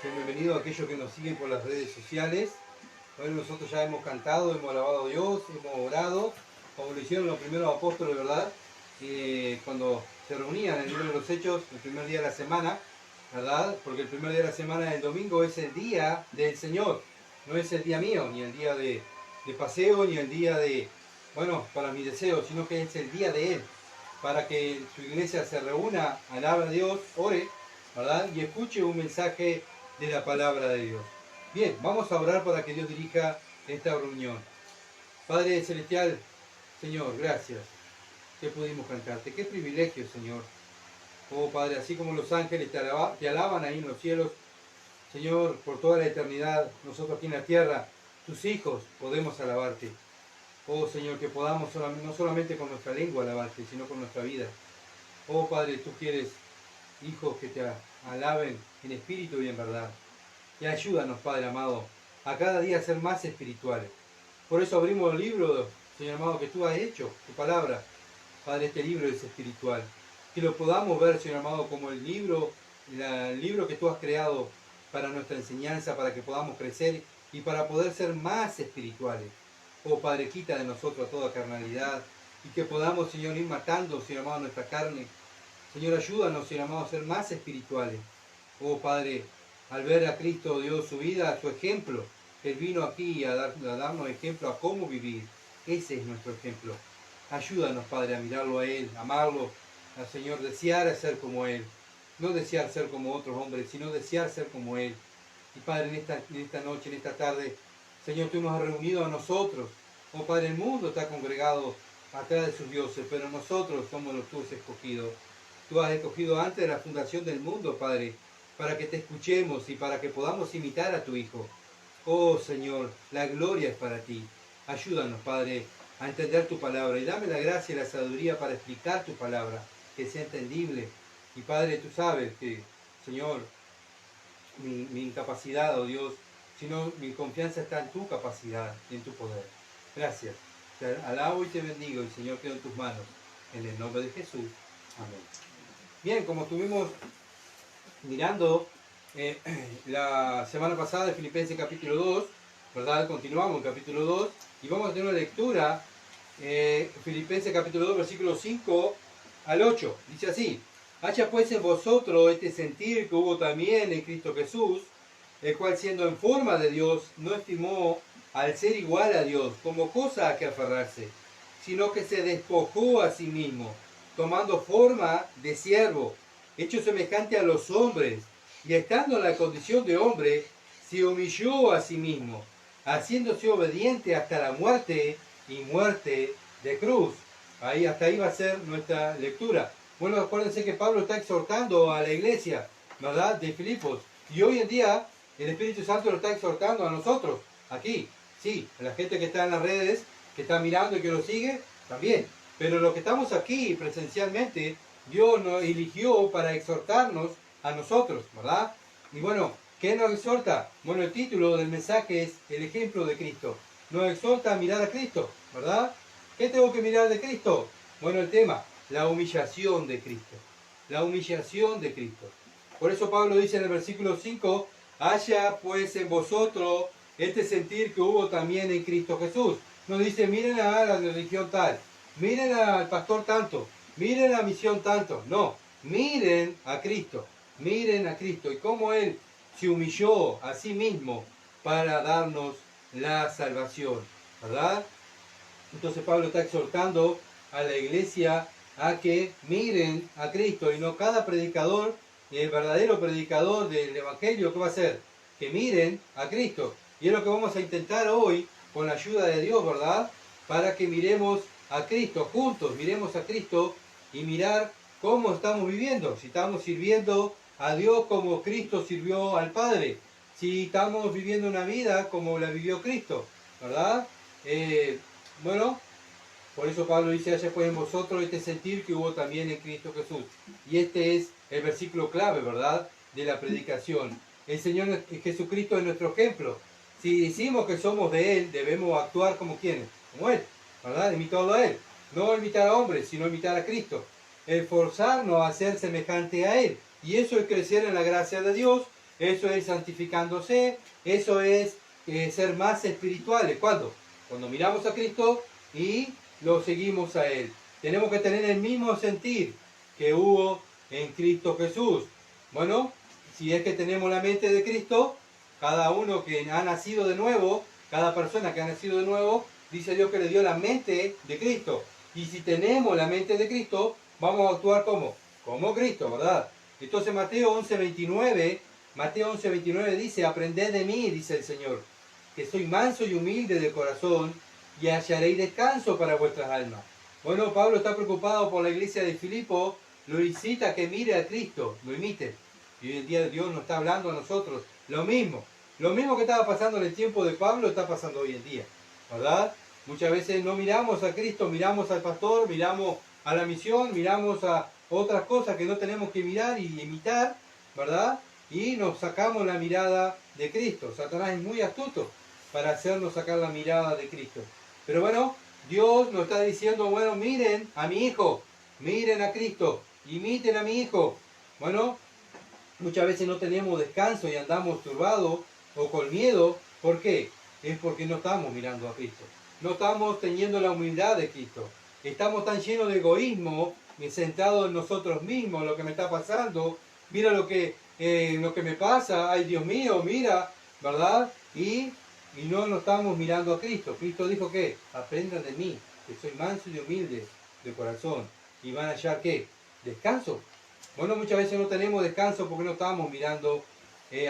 Bienvenido a aquellos que nos siguen por las redes sociales. Hoy nosotros ya hemos cantado, hemos alabado a Dios, hemos orado, como lo hicieron los primeros apóstoles, ¿verdad? Cuando se reunían en el libro de los Hechos, el primer día de la semana, ¿verdad? Porque el primer día de la semana, el domingo, es el día del Señor. No es el día mío, ni el día de paseo, ni el día de, bueno, para mis deseos, sino que es el día de Él. Para que su iglesia se reúna, alabe a Dios, ore, ¿verdad? Y escuche un mensaje de la palabra de Dios. Bien, vamos a orar para que Dios dirija esta reunión. Padre Celestial, Señor, gracias que pudimos cantarte. Qué privilegio, Señor. Oh Padre, así como los ángeles te alaban ahí en los cielos, Señor, por toda la eternidad, nosotros aquí en la tierra, tus hijos, podemos alabarte. Oh Señor, que podamos no solamente con nuestra lengua alabarte, sino con nuestra vida. Oh Padre, tú quieres hijos que te alaben en espíritu y en verdad. Y ayúdanos, Padre amado, a cada día ser más espirituales. Por eso abrimos el libro, Señor amado, que tú has hecho, tu palabra. Padre, este libro es espiritual. Que lo podamos ver, Señor amado, como el libro que tú has creado para nuestra enseñanza, para que podamos crecer y para poder ser más espirituales. Oh Padre, quita de nosotros toda carnalidad y que podamos, Señor, ir matando, Señor amado, nuestra carne. Señor, ayúdanos, Señor amado, a ser más espirituales. Oh Padre, al ver a Cristo Dios su vida, su ejemplo, Él vino aquí a darnos ejemplo a cómo vivir. Ese es nuestro ejemplo. Ayúdanos, Padre, a mirarlo a Él, amarlo, al Señor, desear ser como Él. No desear ser como otros hombres, sino desear ser como Él. Y Padre, en esta noche, en esta tarde, Señor, tú nos has reunido a nosotros. Oh Padre, el mundo está congregado atrás de sus dioses, pero nosotros somos los tuyos escogidos. Tú has escogido antes de la fundación del mundo, Padre, para que te escuchemos y para que podamos imitar a tu Hijo. Oh Señor, la gloria es para ti. Ayúdanos, Padre, a entender tu palabra y dame la gracia y la sabiduría para explicar tu palabra, que sea entendible. Y Padre, tú sabes que, Señor, mi incapacidad, oh Dios, sino mi confianza está en tu capacidad y en tu poder. Gracias. Te alabo y te bendigo y Señor quedo en tus manos. En el nombre de Jesús. Amén. Bien, como estuvimos mirando la semana pasada de Filipenses capítulo 2, ¿verdad? Continuamos en capítulo 2 y vamos a tener una lectura, Filipenses capítulo 2, versículos 5 al 8. Dice así: haya pues en vosotros este sentir que hubo también en Cristo Jesús, el cual siendo en forma de Dios, no estimó al ser igual a Dios como cosa a que aferrarse, sino que se despojó a sí mismo, tomando forma de siervo, hecho semejante a los hombres, y estando en la condición de hombre, se humilló a sí mismo, haciéndose obediente hasta la muerte y muerte de cruz. Hasta ahí va a ser nuestra lectura. Bueno, acuérdense que Pablo está exhortando a la iglesia, ¿verdad?, de Filipos. Y hoy en día el Espíritu Santo lo está exhortando a nosotros, aquí. Sí, a la gente que está en las redes, que está mirando y que lo sigue, también. Pero los que estamos aquí presencialmente, Dios nos eligió para exhortarnos a nosotros, ¿verdad? Y bueno, ¿qué nos exhorta? Bueno, el título del mensaje es el ejemplo de Cristo. Nos exhorta a mirar a Cristo, ¿verdad? ¿Qué tengo que mirar de Cristo? Bueno, el tema, la humillación de Cristo. La humillación de Cristo. Por eso Pablo dice en el versículo 5, haya pues en vosotros este sentir que hubo también en Cristo Jesús. No dice, miren a la religión tal, miren al pastor tanto, miren a la misión tanto. No, miren a Cristo, miren a Cristo y cómo Él se humilló a sí mismo para darnos la salvación, ¿verdad? Entonces Pablo está exhortando a la iglesia a que miren a Cristo y no cada predicador, el verdadero predicador del Evangelio, ¿qué va a hacer? Que miren a Cristo. Y es lo que vamos a intentar hoy con la ayuda de Dios, ¿verdad? Para que miremos a Cristo juntos, miremos a Cristo y mirar cómo estamos viviendo. Si estamos sirviendo a Dios como Cristo sirvió al Padre. Si estamos viviendo una vida como la vivió Cristo, ¿verdad? Bueno, por eso Pablo dice, haya pues en vosotros este sentir que hubo también en Cristo Jesús. Y este es el versículo clave, ¿verdad?, de la predicación. El Señor Jesucristo es nuestro ejemplo. Si decimos que somos de Él, debemos actuar como quienes, como Él, ¿verdad?, imitando a Él. No imitar a hombres, sino imitar a Cristo. Esforzarnos a ser semejante a Él. Y eso es crecer en la gracia de Dios, eso es santificándose, eso es ser más espirituales. ¿Cuándo? Cuando miramos a Cristo y lo seguimos a Él. Tenemos que tener el mismo sentir que hubo en Cristo Jesús. Bueno, si es que tenemos la mente de Cristo, cada uno que ha nacido de nuevo, cada persona que ha nacido de nuevo, dice Dios que le dio la mente de Cristo. Y si tenemos la mente de Cristo, vamos a actuar como Cristo, ¿verdad? Entonces Mateo 11:29 dice, aprended de mí, dice el Señor, que soy manso y humilde de corazón, y hallaréis descanso para vuestras almas. Bueno, Pablo está preocupado por la iglesia de Filipo, lo incita a que mire a Cristo, lo imite. Y hoy en día Dios nos está hablando a nosotros lo mismo que estaba pasando en el tiempo de Pablo está pasando hoy en día, ¿verdad? Muchas veces no miramos a Cristo, miramos al pastor, miramos a la misión, miramos a otras cosas que no tenemos que mirar y imitar, ¿verdad? Y nos sacamos la mirada de Cristo. Satanás es muy astuto para hacernos sacar la mirada de Cristo. Pero bueno, Dios nos está diciendo, bueno, miren a mi hijo, miren a Cristo, imiten a mi hijo. Bueno, muchas veces no tenemos descanso y andamos turbados o con miedo. ¿Por qué? Es porque no estamos mirando a Cristo. No estamos teniendo la humildad de Cristo. Estamos tan llenos de egoísmo, centrados en nosotros mismos, lo que me está pasando. Mira lo que me pasa. Ay, Dios mío, mira, ¿verdad? Y no nos estamos mirando a Cristo. Cristo dijo que aprendan de mí, que soy manso y humilde de corazón. Y van a hallar, ¿qué? Descanso. Bueno, muchas veces no tenemos descanso porque no estamos mirando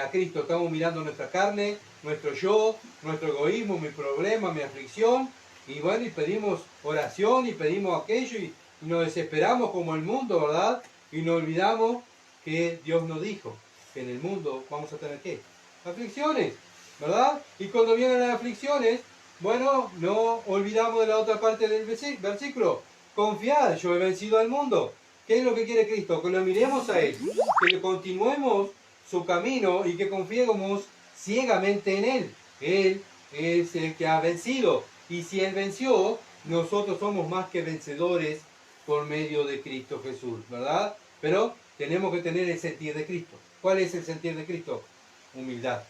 a Cristo, estamos mirando nuestra carne, nuestro yo, nuestro egoísmo, mi problema, mi aflicción, y bueno, y pedimos oración y pedimos aquello y nos desesperamos como el mundo, ¿verdad? Y nos olvidamos que Dios nos dijo que en el mundo vamos a tener ¿qué? Aflicciones, ¿verdad? Y cuando vienen las aflicciones, bueno, no olvidamos de la otra parte del versículo. Confiad, yo he vencido al mundo. ¿Qué es lo que quiere Cristo? Que lo miremos a Él, que continuemos su camino y que confiemos ciegamente en Él. Él es el que ha vencido. Y si Él venció, nosotros somos más que vencedores por medio de Cristo Jesús, ¿verdad? Pero tenemos que tener el sentir de Cristo. ¿Cuál es el sentir de Cristo? Humildad.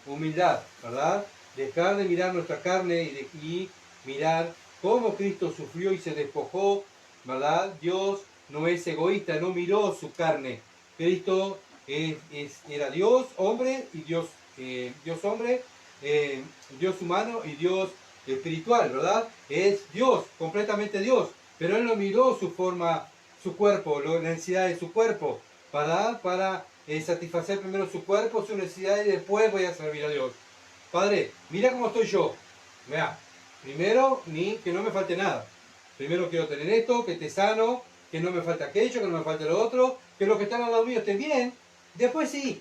Humildad, ¿verdad? Dejar de mirar nuestra carne y mirar cómo Cristo sufrió y se despojó, ¿verdad? Dios no es egoísta, no miró su carne. Cristo era Dios, hombre, y Dios hombre, Dios humano y Dios espiritual, ¿verdad? Es Dios, completamente Dios, pero Él no miró su forma, su cuerpo, la necesidad de su cuerpo, para satisfacer primero su cuerpo, su necesidad, y después voy a servir a Dios. Padre, mira cómo estoy yo. Vea, primero, que no me falte nada. Primero quiero tener esto, que esté sano, que no me falte aquello, que no me falte lo otro, que los que están al lado mío estén bien. Después sí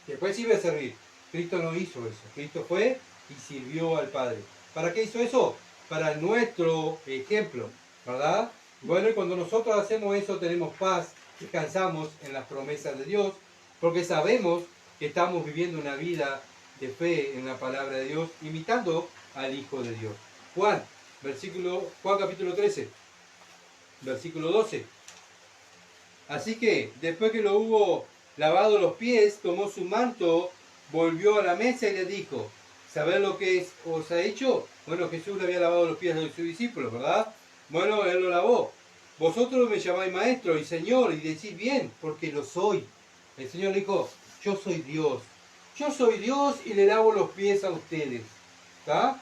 voy a servir. Cristo no hizo eso. Cristo fue y sirvió al Padre. ¿Para qué hizo eso? Para nuestro ejemplo, ¿verdad? Bueno, y cuando nosotros hacemos eso tenemos paz, descansamos en las promesas de Dios, porque sabemos que estamos viviendo una vida de fe en la palabra de Dios, imitando al Hijo de Dios. Juan capítulo 13, versículo 12. Así que, después que lo hubo lavado los pies, tomó su manto, volvió a la mesa y le dijo, ¿sabéis lo que os ha hecho? Bueno, Jesús le había lavado los pies a sus discípulos, ¿verdad? Bueno, Él lo lavó. Vosotros me llamáis maestro y Señor, y decís bien, porque lo soy. El Señor dijo, yo soy Dios. Yo soy Dios y le lavo los pies a ustedes. ¿Está?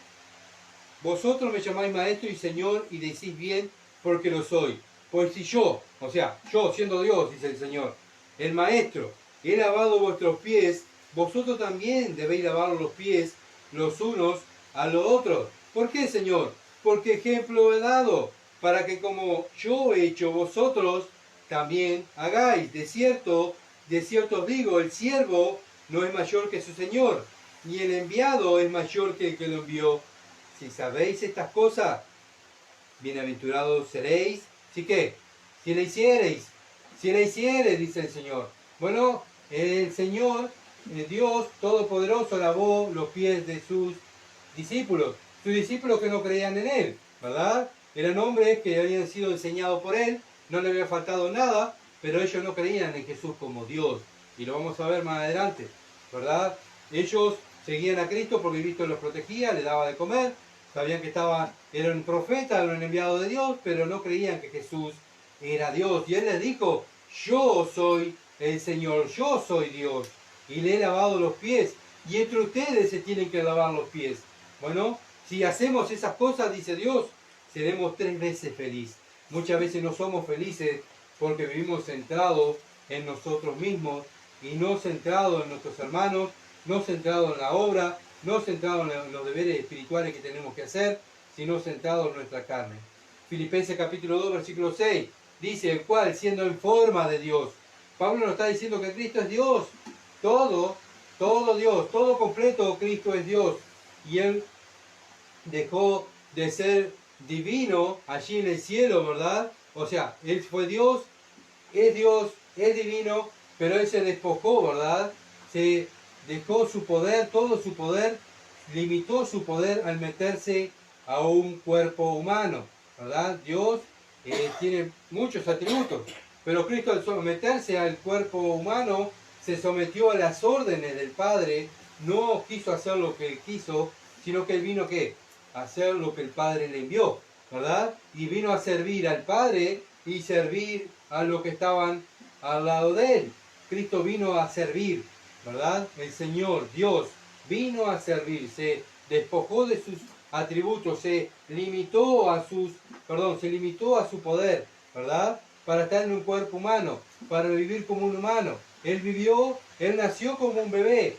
Vosotros me llamáis maestro y Señor, y decís bien, porque lo soy. Pues si yo, o sea, yo siendo Dios, dice el Señor, el maestro, he lavado vuestros pies, vosotros también debéis lavar los pies los unos a los otros. ¿Por qué, Señor? Porque ejemplo he dado, para que como yo he hecho vosotros, también hagáis. De cierto os digo, el siervo no es mayor que su Señor, ni el enviado es mayor que el que lo envió. Si sabéis estas cosas, bienaventurados seréis. ¿Sí qué? Si la hiciereis, dice el Señor. Bueno, el Señor, Dios Todopoderoso, lavó los pies de sus discípulos que no creían en Él, ¿verdad? Eran hombres que habían sido enseñados por Él, no le había faltado nada, pero ellos no creían en Jesús como Dios. Y lo vamos a ver más adelante. ¿verdad? Ellos seguían a Cristo porque Cristo los protegía, les daba de comer, sabían que era un profeta, era un enviado de Dios, pero no creían que Jesús era Dios. Y Él les dijo, yo soy el Señor, yo soy Dios, y le he lavado los pies, y entre ustedes se tienen que lavar los pies. Bueno, si hacemos esas cosas, dice Dios, seremos 3 veces felices. Muchas veces no somos felices porque vivimos centrados en nosotros mismos y no centrados en nuestros hermanos, no centrados en la obra, no centrados en los deberes espirituales que tenemos que hacer, sino centrados en nuestra carne. Filipenses capítulo 2, versículo 6, dice, el cual, siendo en forma de Dios, Pablo nos está diciendo que Cristo es Dios, todo Dios, todo completo, Cristo es Dios. Y Él dejó de ser divino allí en el cielo, ¿verdad? O sea, Él fue Dios, es divino, pero Él se despojó, ¿verdad? Se dejó su poder, todo su poder, limitó su poder al meterse a un cuerpo humano, ¿verdad? Dios tiene muchos atributos, pero Cristo al someterse al cuerpo humano se sometió a las órdenes del Padre, no quiso hacer lo que Él quiso, sino que Él vino ¿qué? A hacer lo que el Padre le envió, ¿verdad? Y vino a servir al Padre y servir a los que estaban al lado de Él. Cristo vino a servir, ¿verdad? El Señor, Dios, vino a servir, se despojó de sus atributos, se limitó a su poder, ¿verdad? Para estar en un cuerpo humano, para vivir como un humano. Él nació como un bebé,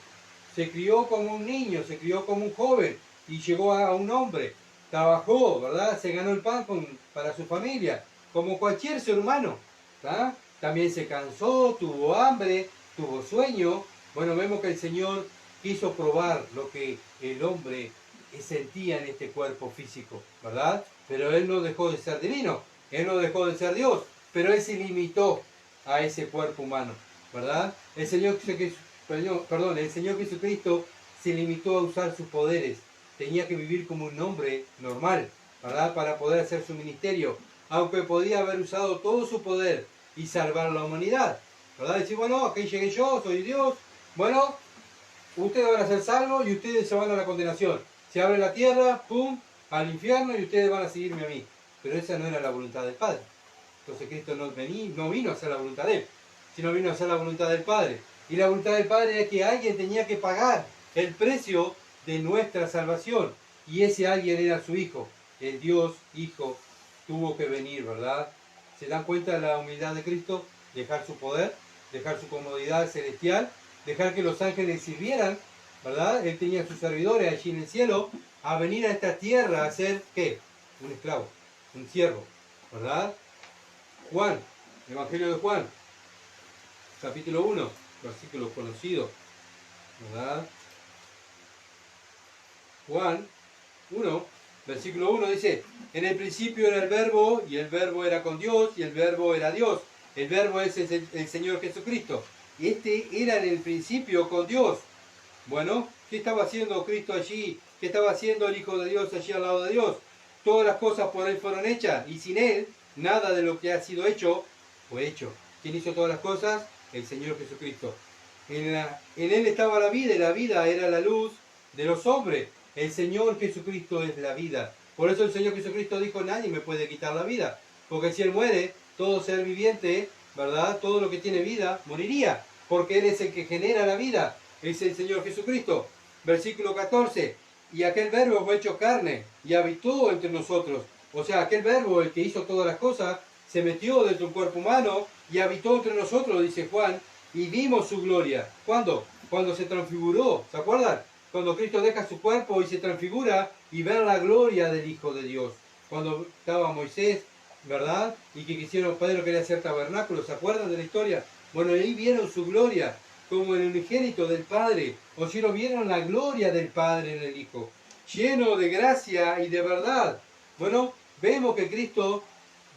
se crió como un niño, se crió como un joven y llegó a un hombre. Trabajó, ¿verdad? Se ganó el pan para su familia, como cualquier ser humano, ¿verdad? También se cansó, tuvo hambre, tuvo sueño. Bueno, vemos que el Señor quiso probar lo que el hombre sentía en este cuerpo físico, ¿verdad? Pero Él no dejó de ser divino, Él no dejó de ser Dios, pero Él se limitó a ese cuerpo humano, ¿verdad? El Señor Jesucristo se limitó a usar sus poderes, tenía que vivir como un hombre normal, ¿verdad? Para poder hacer su ministerio, aunque podía haber usado todo su poder y salvar a la humanidad, ¿verdad? Decir, bueno, aquí llegué yo, soy Dios, bueno, ustedes van a ser salvos y ustedes se van a la condenación. Se abre la tierra, pum, al infierno y ustedes van a seguirme a mí. Pero esa no era la voluntad del Padre. Entonces Cristo no vino a hacer la voluntad de Él, sino vino a hacer la voluntad del Padre. Y la voluntad del Padre es que alguien tenía que pagar el precio de nuestra salvación. Y ese alguien era su Hijo. El Dios Hijo tuvo que venir, ¿verdad? ¿Se dan cuenta de la humildad de Cristo? Dejar su poder, dejar su comodidad celestial, dejar que los ángeles sirvieran, ¿verdad? Él tenía sus servidores allí en el cielo, a venir a esta tierra a ser, ¿qué? Un esclavo, un siervo, ¿verdad? Juan, Evangelio de Juan, capítulo 1, versículo conocido, ¿verdad? Juan 1, versículo 1 dice, en el principio era el verbo, y el verbo era con Dios, y el verbo era Dios. El verbo es el Señor Jesucristo. Y este era en el principio con Dios. Bueno, ¿qué estaba haciendo Cristo allí? ¿Qué estaba haciendo el Hijo de Dios allí al lado de Dios? Todas las cosas por Él fueron hechas, y sin Él, nada de lo que ha sido hecho, fue hecho. ¿Quién hizo todas las cosas? El Señor Jesucristo. En Él estaba la vida, y la vida era la luz de los hombres. El Señor Jesucristo es la vida. Por eso el Señor Jesucristo dijo, nadie me puede quitar la vida. Porque si Él muere, todo ser viviente, ¿verdad? Todo lo que tiene vida, moriría. Porque Él es el que genera la vida. Es el Señor Jesucristo. Versículo 14. Y aquel verbo fue hecho carne y habitó entre nosotros. O sea, aquel verbo, el que hizo todas las cosas, se metió dentro de un cuerpo humano y habitó entre nosotros, dice Juan, y vimos su gloria. ¿Cuándo? Cuando se transfiguró. ¿Se acuerdan? Cuando Cristo deja su cuerpo y se transfigura y ve la gloria del Hijo de Dios. Cuando estaba Moisés, ¿verdad? Y que Pedro quería hacer tabernáculo. ¿Se acuerdan de la historia? Bueno, ahí vieron su gloria como el unigénito del Padre. O si no vieron la gloria del Padre en el Hijo. Lleno de gracia y de verdad. Bueno, vemos que Cristo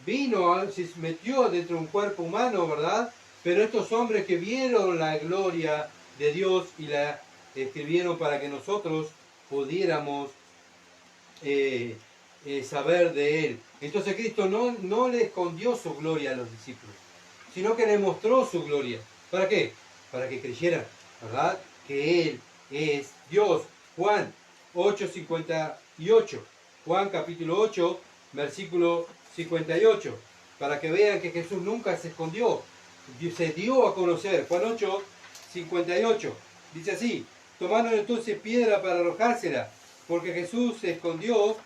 vino, se metió dentro de un cuerpo humano, ¿verdad? Pero estos hombres que vieron la gloria de Dios y la escribieron para que nosotros pudiéramos saber de Él. Entonces Cristo no le escondió su gloria a los discípulos, sino que le mostró su gloria. ¿Para qué? Para que creyeran, ¿verdad? que Él es Dios. Juan 8:58. Juan capítulo 8, versículo 58. Para que vean que Jesús nunca se escondió. Se dio a conocer. Juan 8:58. Dice así: tomaron entonces piedra para arrojársela, porque Jesús se escondió,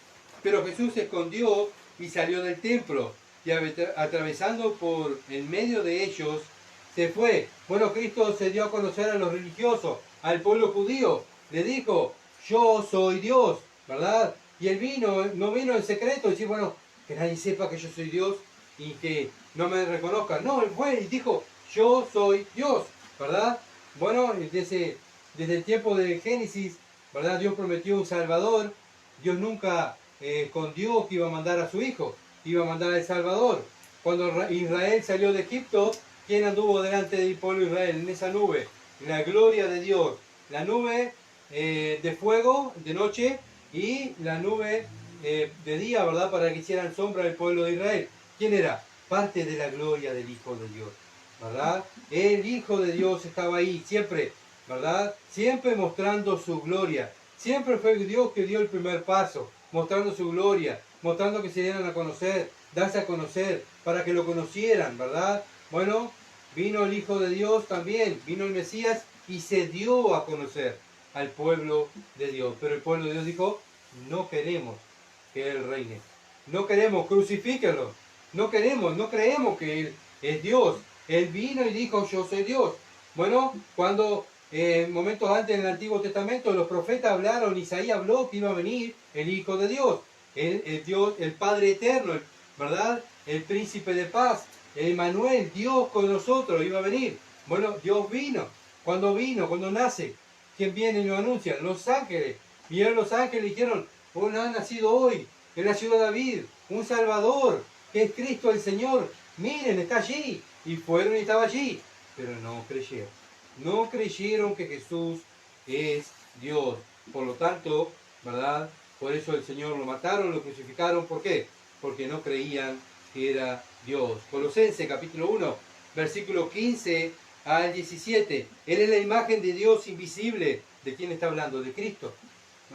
pero Jesús se escondió y salió del templo, y atravesando por en medio de ellos, se fue. Bueno, Cristo se dio a conocer a los religiosos, al pueblo judío. Le dijo: yo soy Dios, ¿verdad? Y Él no vino en secreto, decir, bueno, que nadie sepa que yo soy Dios y que no me reconozcan. No, Él fue y dijo: yo soy Dios, ¿verdad? Bueno, desde el tiempo de Génesis, ¿verdad? Dios prometió un Salvador. Dios nunca escondió que iba a mandar a su Hijo, iba a mandar al Salvador. Cuando Israel salió de Egipto, ¿quién anduvo delante del pueblo de Israel en esa nube? La gloria de Dios. La nube de fuego de noche y la nube de día, ¿verdad? Para que hicieran sombra del pueblo de Israel. ¿Quién era? Parte de la gloria del Hijo de Dios, ¿verdad? El Hijo de Dios estaba ahí siempre, ¿verdad? Siempre mostrando su gloria. Siempre fue Dios que dio el primer paso, mostrando su gloria, mostrando que se dieran a conocer, darse a conocer, para que lo conocieran, ¿verdad? Bueno, vino el Hijo de Dios también, vino el Mesías y se dio a conocer al pueblo de Dios. Pero el pueblo de Dios dijo: no queremos que Él reine. No queremos, crucifíquenlo. No queremos, no creemos que Él es Dios. Él vino y dijo: yo soy Dios. Bueno, cuando momentos antes en el Antiguo Testamento los profetas hablaron, Isaías habló que iba a venir el Hijo de Dios, el Dios, el Padre eterno, ¿verdad? El Príncipe de paz, el Emmanuel, Dios con nosotros, iba a venir. Bueno, Dios vino. Cuando nace, ¿quién viene y lo anuncia? Los ángeles. Vieron los ángeles y dijeron: oh, ha nacido hoy en la ciudad de David un Salvador, que es Cristo el Señor. Miren, está allí. Y fueron y estaba allí. Pero no creyeron. No creyeron que Jesús es Dios. Por lo tanto, ¿verdad? Por eso el Señor lo mataron, lo crucificaron. ¿Por qué? Porque no creían que era Dios. Colosenses capítulo 1, versículo 15 al 17. Él es la imagen de Dios invisible. ¿De quién está hablando? De Cristo.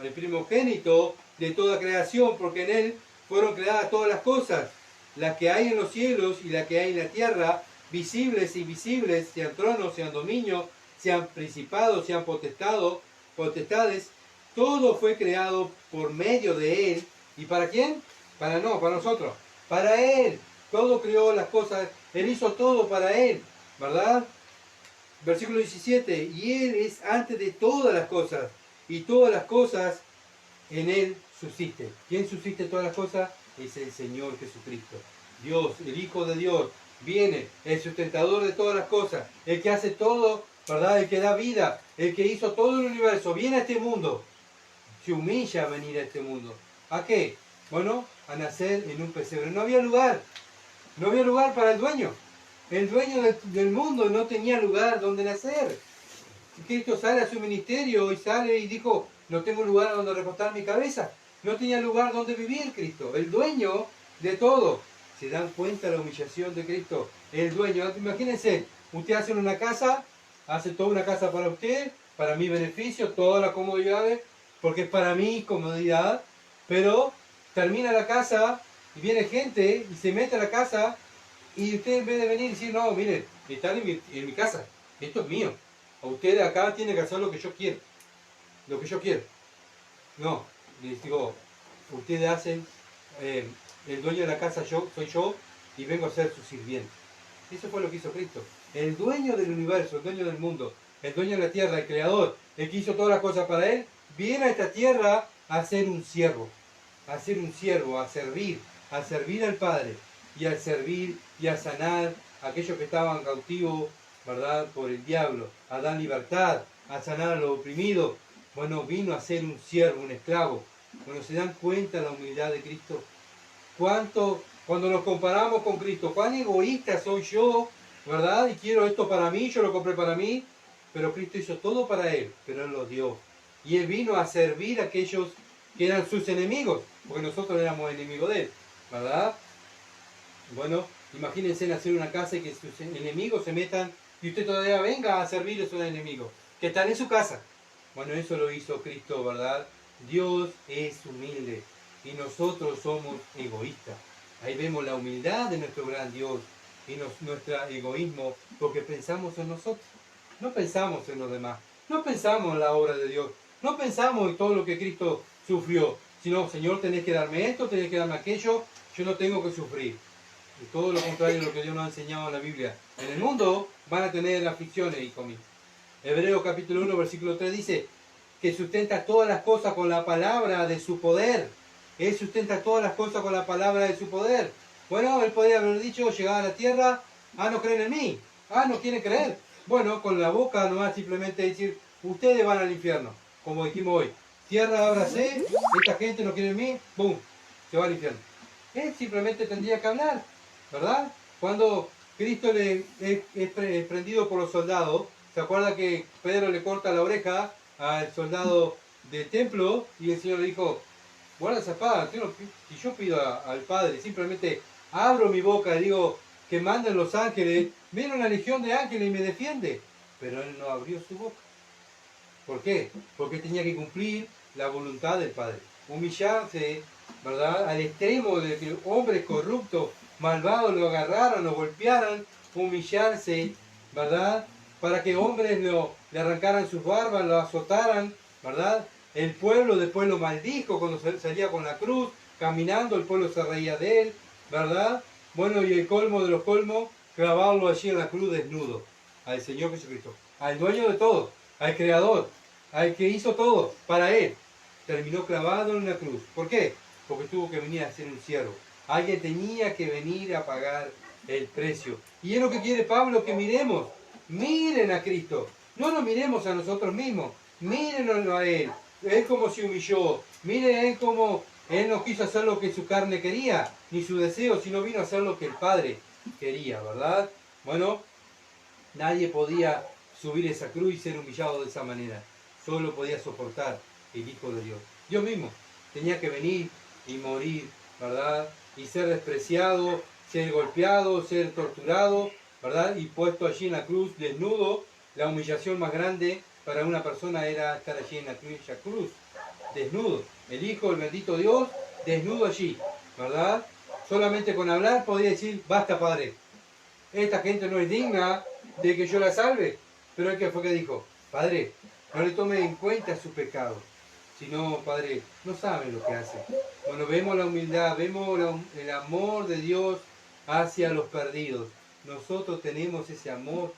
El primogénito de toda creación, porque en Él fueron creadas todas las cosas, las que hay en los cielos y las que hay en la tierra, visibles e invisibles, sean tronos, sean dominios, sean principados, sean potestades. Todo fue creado por medio de Él. ¿Y para quién? Para nosotros. Para Él. Todo creó las cosas. Él hizo todo para Él, ¿verdad? Versículo 17. Y Él es antes de todas las cosas, y todas las cosas en Él subsisten. ¿Quién subsiste todas las cosas? Es el Señor Jesucristo. Dios, el Hijo de Dios, viene, el sustentador de todas las cosas, el que hace todo, ¿verdad? El que da vida, el que hizo todo el universo, viene a este mundo, se humilla a venir a este mundo. ¿A qué? Bueno, a nacer en un pesebre. No había lugar para el dueño. El dueño del mundo no tenía lugar donde nacer. Cristo sale a su ministerio y sale y dijo: no tengo lugar donde recostar mi cabeza. No tenía lugar donde vivir Cristo, el dueño de todo. ¿Se dan cuenta de la humillación de Cristo? El dueño. Imagínense, usted hace una casa, hace toda una casa para usted, para mi beneficio, todas las comodidades, porque es para mi comodidad, pero termina la casa y viene gente y se mete a la casa y usted, en vez de venir y decir: no, miren, están en mi casa, esto es mío. A ustedes acá tienen que hacer lo que yo quiero. Lo que yo quiero. No, les digo, ustedes hacen, el dueño de la casa soy yo y vengo a ser su sirviente. Eso fue lo que hizo Cristo. El dueño del universo, el dueño del mundo, el dueño de la tierra, el creador, el que hizo todas las cosas para Él, viene a esta tierra a ser un siervo. A ser un siervo, a servir al Padre y a servir y a sanar a aquellos que estaban cautivos, ¿verdad?, por el diablo, a dar libertad, a sanar a los oprimidos. Bueno, vino a ser un siervo, un esclavo. Bueno, ¿se dan cuenta de la humildad de Cristo? Cuando nos comparamos con Cristo, cuán egoísta soy yo, ¿verdad? Y quiero esto para mí, yo lo compré para mí, pero Cristo hizo todo para Él, pero Él lo dio. Y Él vino a servir a aquellos que eran sus enemigos, porque nosotros éramos enemigos de Él, ¿verdad? Bueno, imagínense nacer en una casa y que sus enemigos se metan y usted todavía venga a servir a sus enemigos. que están en su casa. Bueno, eso lo hizo Cristo, ¿verdad? Dios es humilde y nosotros somos egoístas. Ahí vemos la humildad de nuestro gran Dios y nuestro egoísmo porque pensamos en nosotros. No pensamos en los demás. No pensamos en la obra de Dios. No pensamos en todo lo que Cristo sufrió. Sino, Señor, tenés que darme esto, tenés que darme aquello. Yo no tengo que sufrir. Y todo lo contrario de lo que Dios nos ha enseñado en la Biblia. En el mundo van a tener aflicciones, hijo mío. Hebreos capítulo 1, versículo 3 dice que sustenta todas las cosas con la palabra de su poder. Él sustenta todas las cosas con la palabra de su poder. Bueno, él podría haber dicho, llegada a la tierra, no creen en mí, no quieren creer. Bueno, con la boca nomás simplemente decir, ustedes van al infierno, como dijimos hoy. Tierra, ábrase, esta gente no quiere en mí, ¡boom!, se va al infierno. Él simplemente tendría que hablar, ¿verdad? Cuando Cristo es prendido por los soldados, ¿se acuerda que Pedro le corta la oreja al soldado del templo? Y el Señor le dijo, guarda esa espada, si yo pido al Padre, simplemente abro mi boca y digo que manden los ángeles, viene una legión de ángeles y me defiende. Pero él no abrió su boca. ¿Por qué? Porque tenía que cumplir la voluntad del Padre. Humillarse, ¿verdad?, al extremo de que hombres corruptos, malvados lo agarraran, lo golpearan, humillarse, ¿verdad?, para que hombres le arrancaran sus barbas, lo azotaran, ¿verdad? El pueblo después lo maldijo cuando salía con la cruz, caminando, el pueblo se reía de él, ¿verdad? Bueno, y el colmo de los colmos, clavarlo allí en la cruz desnudo, al Señor Jesucristo, al dueño de todo, al Creador, al que hizo todo para él. Terminó clavado en una cruz. ¿Por qué? Porque tuvo que venir a ser un siervo. Alguien tenía que venir a pagar el precio. Y es lo que quiere Pablo, que miremos. Miren a Cristo. No nos miremos a nosotros mismos. Mírenlo a Él. Él como se humilló. Miren a Él como Él no quiso hacer lo que su carne quería, ni su deseo, sino vino a hacer lo que el Padre quería, ¿verdad? Bueno, nadie podía subir esa cruz y ser humillado de esa manera. Solo podía soportar el Hijo de Dios. Dios mismo tenía que venir y morir, ¿verdad? Y ser despreciado, ser golpeado, ser torturado, ¿verdad? Y puesto allí en la cruz, desnudo. La humillación más grande para una persona era estar allí en la cruz, desnudo. El Hijo, el bendito Dios, desnudo allí, ¿verdad? Solamente con hablar podía decir, basta, Padre. Esta gente no es digna de que yo la salve. Pero el que fue que dijo, Padre, no le tome en cuenta su pecado. Sino, Padre, no saben lo que hace. Bueno, vemos la humildad, vemos el amor de Dios hacia los perdidos. Nosotros tenemos ese amor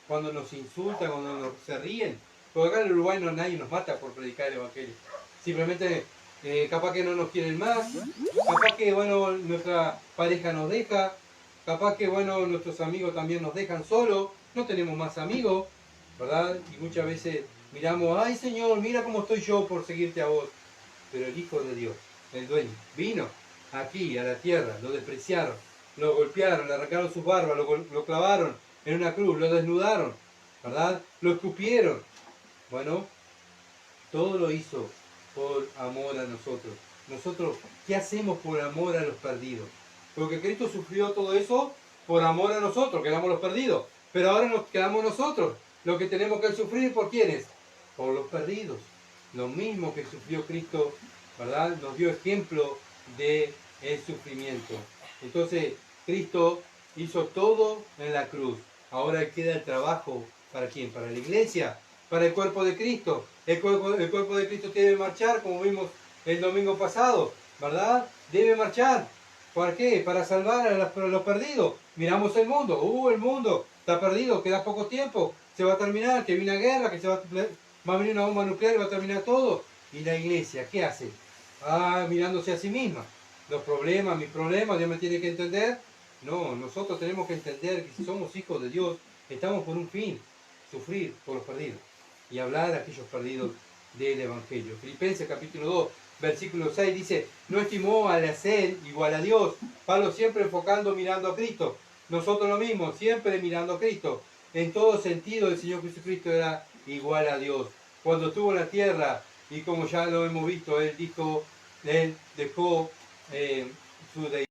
cuando nos insultan, cuando se ríen. Porque acá en Uruguay nadie nos mata por predicar el Evangelio. Simplemente, capaz que no nos quieren más, capaz que, bueno, nuestra pareja nos deja, capaz que, bueno, nuestros amigos también nos dejan solos, no tenemos más amigos, ¿verdad? Y muchas veces miramos, ay Señor, mira cómo estoy yo por seguirte a vos. Pero el Hijo de Dios, el dueño, vino aquí a la tierra, lo despreciaron, lo golpearon, le arrancaron sus barbas, lo clavaron en una cruz, lo desnudaron, ¿verdad? Lo escupieron. Bueno, todo lo hizo por amor a nosotros. Nosotros, ¿qué hacemos por amor a los perdidos? Porque Cristo sufrió todo eso por amor a nosotros, que éramos los perdidos. Pero ahora nos quedamos nosotros. Lo que tenemos que sufrir, ¿por quiénes? Por los perdidos. Lo mismo que sufrió Cristo, ¿verdad? Nos dio ejemplo de el sufrimiento. Entonces, Cristo hizo todo en la cruz. Ahora queda el trabajo, ¿para quién? Para la iglesia, para el cuerpo de Cristo. El cuerpo de Cristo debe marchar, como vimos el domingo pasado, ¿verdad? Debe marchar. ¿Para qué? Para salvar a los perdidos. Miramos el mundo está perdido, queda poco tiempo, se va a terminar, que viene una guerra, que va a venir una bomba nuclear y va a terminar todo. ¿Y la iglesia qué hace? Mirándose a sí misma. Los problemas, mis problemas, Dios me tiene que entender. No, nosotros tenemos que entender que si somos hijos de Dios, estamos por un fin, sufrir por los perdidos y hablar a aquellos perdidos del Evangelio. Filipenses capítulo 2, versículo 6 dice, no estimó al hacer igual a Dios. Pablo siempre enfocando, mirando a Cristo. Nosotros lo mismo, siempre mirando a Cristo. En todo sentido el Señor Jesucristo era igual a Dios. Cuando estuvo en la tierra, y como ya lo hemos visto, Él dejó su deidad.